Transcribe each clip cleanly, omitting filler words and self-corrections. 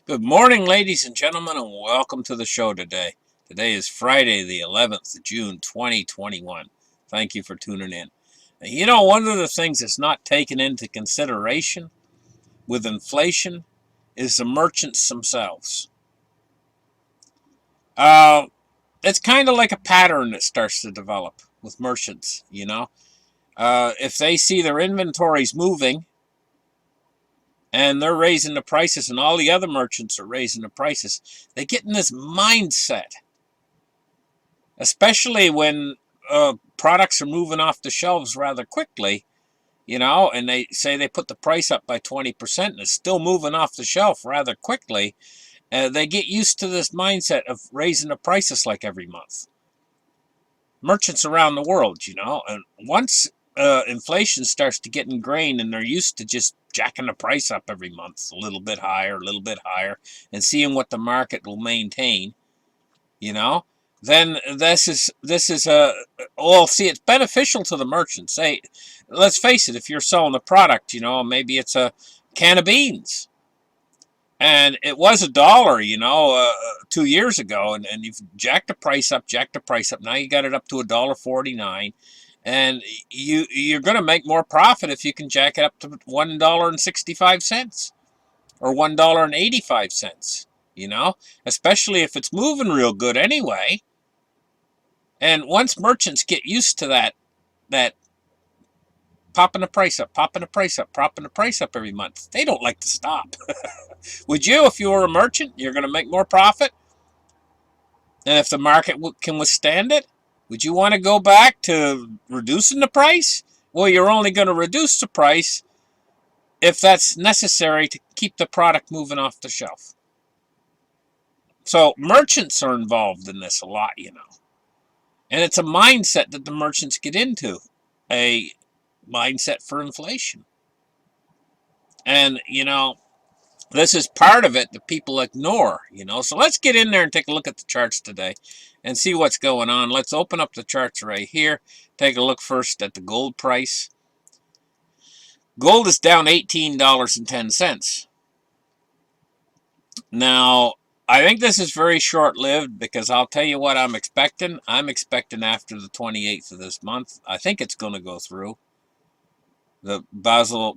Good morning, ladies and gentlemen, and welcome to the show today. Today is Friday, the 11th of June, 2021. Thank you for tuning in. And one of the things that's not taken into consideration with inflation is the merchants themselves. It's kind of like a pattern that starts to develop with merchants. If they see their inventories moving, and they're raising the prices, and all the other merchants are raising the prices, they get in this mindset, especially when products are moving off the shelves rather quickly, and they say they put the price up by 20% and it's still moving off the shelf rather quickly. They get used to this mindset of raising the prices like every month. Merchants around the world, and once inflation starts to get ingrained and they're used to just jacking the price up every month, a little bit higher, and seeing what the market will maintain, you know, then this is a well, see, it's beneficial to the merchants. Say, let's face it, if you're selling a product, maybe it's a can of beans, and it was $1, 2 years ago, and you've jacked the price up, Now you got it up to $1.49, and you're going to make more profit if you can jack it up to $1.65 or $1.85. Especially if it's moving real good anyway. And once merchants get used to that popping the price up, popping the price up, popping the price up every month, they don't like to stop. Would you, if you were a merchant? You're going to make more profit, and if the market can withstand it, would you want to go back to reducing the price? Well, you're only going to reduce the price if that's necessary to keep the product moving off the shelf. So merchants are involved in this a lot. And it's a mindset that the merchants get into, a mindset for inflation. And, this is part of it that people ignore. So let's get in there and take a look at the charts today and see what's going on. Let's open up the charts right here. Take a look first at the gold price. Gold is down $18.10. Now, I think this is very short-lived, because I'll tell you what I'm expecting. I'm expecting after the 28th of this month, I think it's going to go through the Basel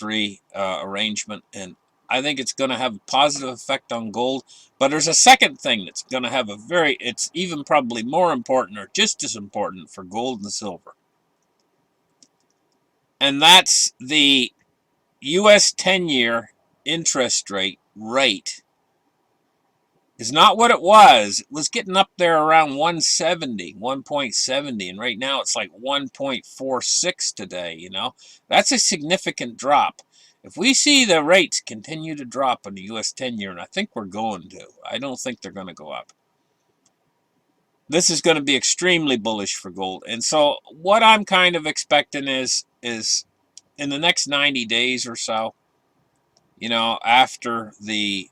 III arrangement, and I think it's going to have a positive effect on gold. But there's a second thing that's going to have it's even probably more important, or just as important, for gold and silver. And that's the U.S. 10-year interest rate is not what it was. It was getting up there around 1.70, and right now it's like 1.46 today. That's a significant drop. If we see the rates continue to drop on the U.S. 10-year, and I think we're going to, I don't think they're going to go up, this is going to be extremely bullish for gold. And so what I'm kind of expecting is in the next 90 days or so, after the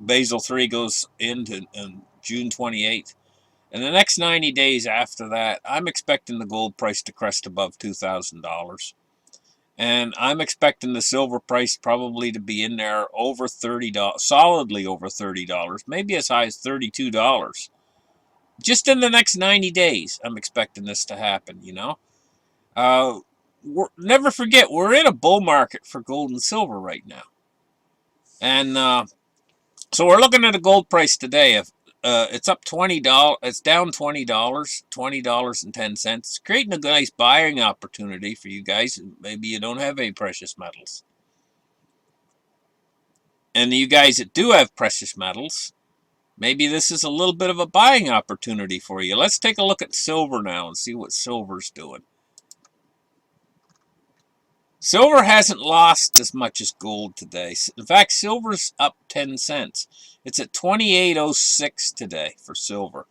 Basel III goes into June 28th. In the next 90 days after that, I'm expecting the gold price to crest above $2,000. And I'm expecting the silver price probably to be in there over $30, solidly over $30, maybe as high as $32. Just in the next 90 days, I'm expecting this to happen, Never forget, we're in a bull market for gold and silver right now. And so we're looking at a gold price today. If it's up $20, it's down $20.10. It's creating a nice buying opportunity for you guys. Maybe you don't have any precious metals. And you guys that do have precious metals, maybe this is a little bit of a buying opportunity for you. Let's take a look at silver now and see what silver's doing. Silver hasn't lost as much as gold today. In fact, silver's up 10 cents. It's at 28.06 today for silver.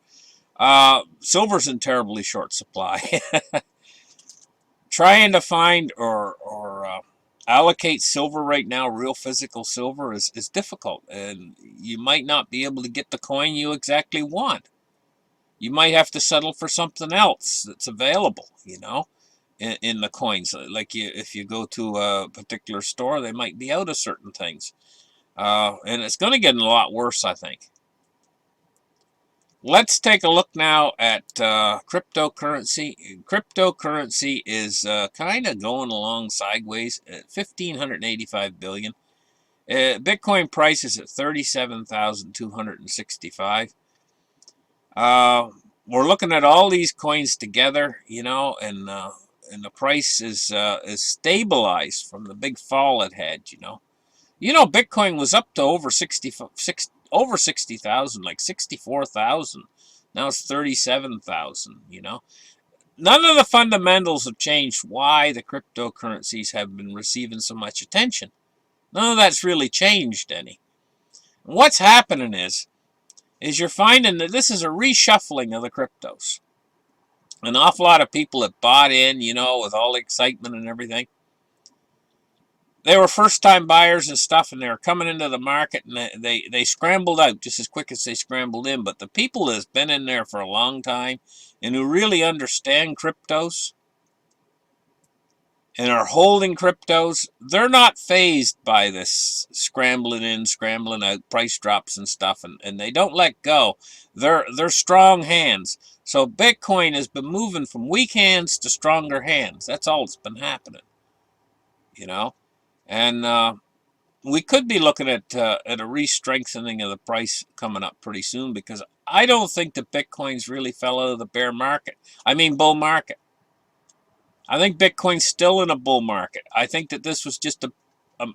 Silver's in terribly short supply. Trying to find or allocate silver right now, real physical silver, is difficult. And you might not be able to get the coin you exactly want. You might have to settle for something else that's available, in the coins. Like if you go to a particular store, they might be out of certain things. And it's going to get a lot worse, I think. Let's take a look now at cryptocurrency. Cryptocurrency is kind of going along sideways at 1,585 billion. Bitcoin price is at 37,265. We're looking at all these coins together, and the price is stabilized from the big fall it had, Bitcoin was up to over 60,000, like 64,000. Now it's 37,000, None of the fundamentals have changed why the cryptocurrencies have been receiving so much attention. None of that's really changed any. And what's happening is you're finding that this is a reshuffling of the cryptos. An awful lot of people have bought in, with all the excitement and everything. They were first-time buyers and stuff, and they were coming into the market, and they scrambled out just as quick as they scrambled in. But the people that's been in there for a long time and who really understand cryptos and are holding cryptos, they're not fazed by this scrambling in, scrambling out, price drops and stuff, and they don't let go. They're strong hands. So Bitcoin has been moving from weak hands to stronger hands. That's all that's been happening, And we could be looking at a re-strengthening of the price coming up pretty soon, because I don't think that Bitcoin's really fell out of the bull market. I think Bitcoin's still in a bull market. I think that this was just a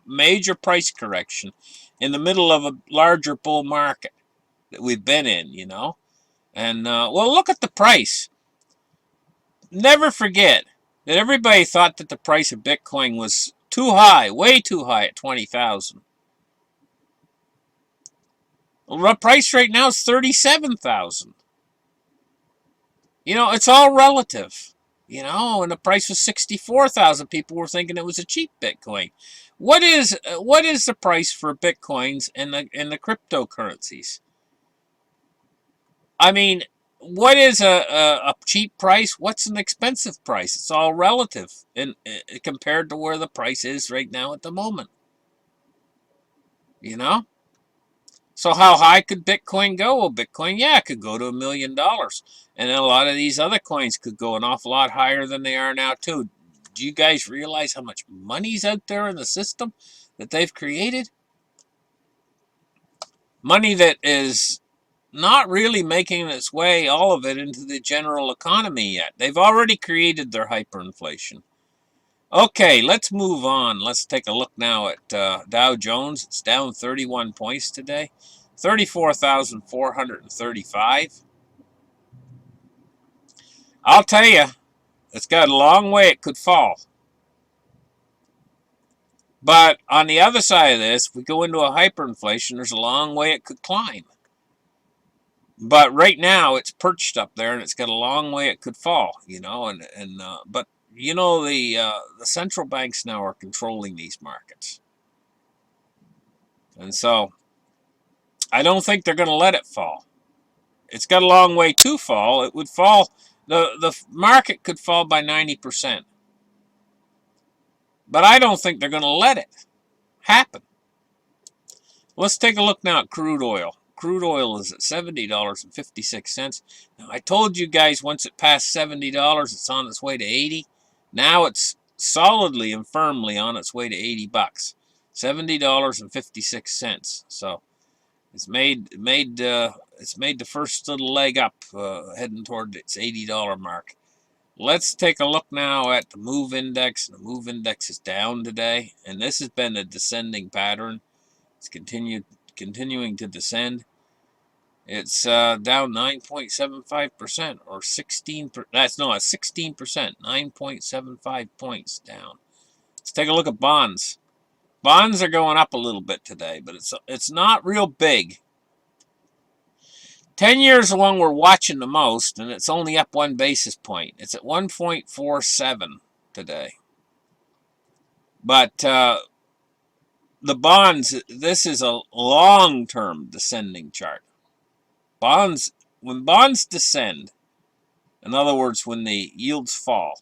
major price correction in the middle of a larger bull market that we've been in, And, look at the price. Never forget that everybody thought that the price of Bitcoin was too high, way too high at 20,000. The price right now is 37,000. It's all relative. And the price was 64,000. People were thinking it was a cheap Bitcoin. What is the price for Bitcoins and the cryptocurrencies? What is a cheap price? What's an expensive price? It's all relative, and compared to where the price is right now at the moment. So how high could Bitcoin go? Well, Bitcoin, could go to $1 million. And then a lot of these other coins could go an awful lot higher than they are now, too. Do you guys realize how much money's out there in the system that they've created? Money that is not really making its way, all of it, into the general economy yet. They've already created their hyperinflation. Okay, let's move on. Let's take a look now at Dow Jones. It's down 31 points today, 34,435. I'll tell you, it's got a long way it could fall. But on the other side of this, if we go into a hyperinflation, there's a long way it could climb. But right now, it's perched up there, and it's got a long way it could fall, but the central banks now are controlling these markets. And so I don't think they're going to let it fall. It's got a long way to fall. It would fall, the market could fall by 90%. But I don't think they're going to let it happen. Let's take a look now at crude oil. Crude oil is at $70.56. Now, I told you guys once it passed $70, it's on its way to 80. Now it's solidly and firmly on its way to 80 bucks. $70.56. So it's made the first little leg up, heading toward its $80 mark. Let's take a look now at the MOVE index. The MOVE index is down today, and this has been a descending pattern. It's continuing to descend. It's down 9.75%, or 16. That's 16%. 9.75 points down. Let's take a look at bonds. Bonds are going up a little bit today, but it's not real big. 10 years the one we're watching the most, and it's only up 1 basis point. It's at 1.47 today. But the bonds, this is a long-term descending chart. When bonds descend, in other words, when the yields fall,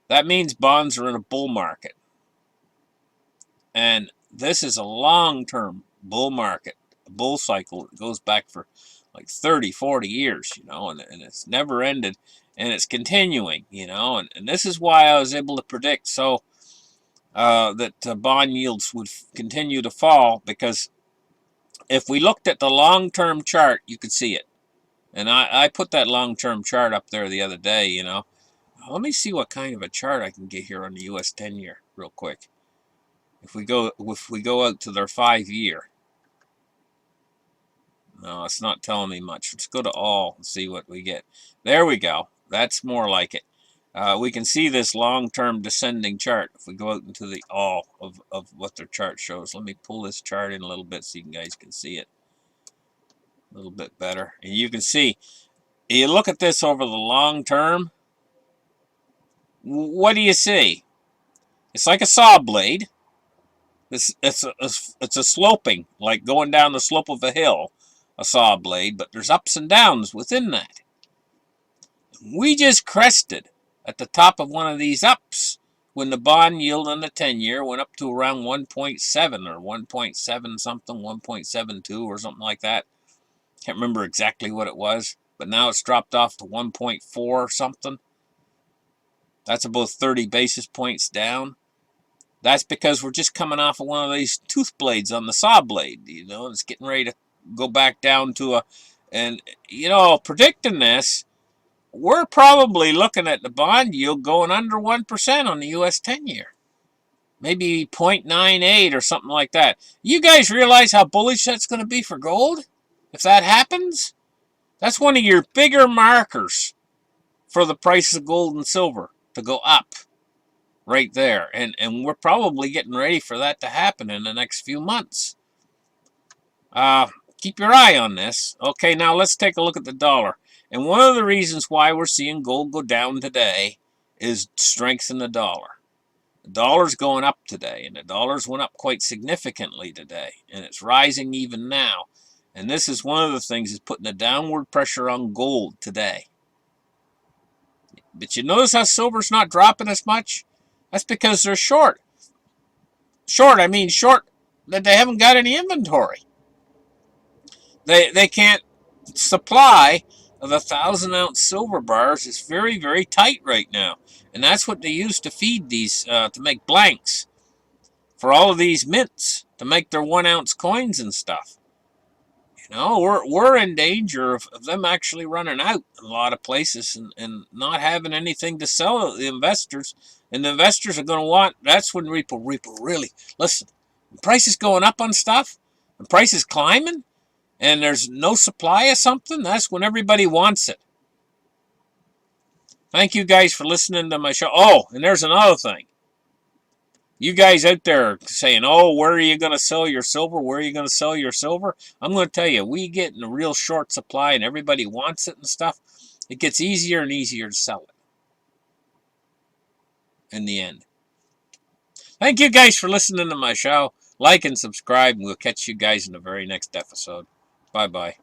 that means bonds are in a bull market. And This is a long-term bull market, a bull cycle that goes back for like 30, 40 years, and it's never ended, and it's continuing, and this is why I was able to predict that bond yields would continue to fall, because if we looked at the long-term chart, you could see it. And I put that long-term chart up there the other day, Let me see what kind of a chart I can get here on the US 10-year real quick. If we go out to their 5-year. No, it's not telling me much. Let's go to all and see what we get. There we go. That's more like it. We can see this long-term descending chart if we go out into the all of what their chart shows. Let me pull this chart in a little bit so you guys can see it a little bit better. And you can see, you look at this over the long term, what do you see? It's like a saw blade. It's a sloping, like going down the slope of a hill, a saw blade, but there's ups and downs within that. We just crested at the top of one of these ups when the bond yield on the 10-year went up to around 1.7 or 1.7 something, 1.72 or something like that. Can't remember exactly what it was, but now it's dropped off to 1.4 something. That's about 30 basis points down. That's because we're just coming off of one of these tooth blades on the saw blade, it's getting ready to go back down to and predicting this, we're probably looking at the bond yield going under 1% on the US 10-year. Maybe 0.98 or something like that. You guys realize how bullish that's going to be for gold? If that happens, that's one of your bigger markers for the price of gold and silver to go up. Right there, and we're probably getting ready for that to happen in the next few months. Keep your eye on this. Okay, now let's take a look at the dollar. And one of the reasons why we're seeing gold go down today is strength in the dollar. The dollar's going up today, and the dollars went up quite significantly today, and it's rising even now. And this is one of the things that's putting a downward pressure on gold today. But you notice how silver's not dropping as much? That's because they're short. Short that they haven't got any inventory. They can't supply of 1,000-ounce silver bars. It's very, very tight right now. And that's what they use to feed these, to make blanks for all of these mints, to make their 1-ounce coins and stuff. We're in danger of them actually running out in a lot of places and not having anything to sell to the investors. And the investors are going to want, that's when people really, listen, when prices going up on stuff, when prices climbing, and there's no supply of something, that's when everybody wants it. Thank you guys for listening to my show. Oh, and there's another thing. You guys out there saying, oh, where are you going to sell your silver? Where are you going to sell your silver? I'm going to tell you, we get in a real short supply and everybody wants it and stuff. It gets easier and easier to sell it in the end. Thank you guys for listening to my show. Like and subscribe, and we'll catch you guys in the very next episode. Bye-bye.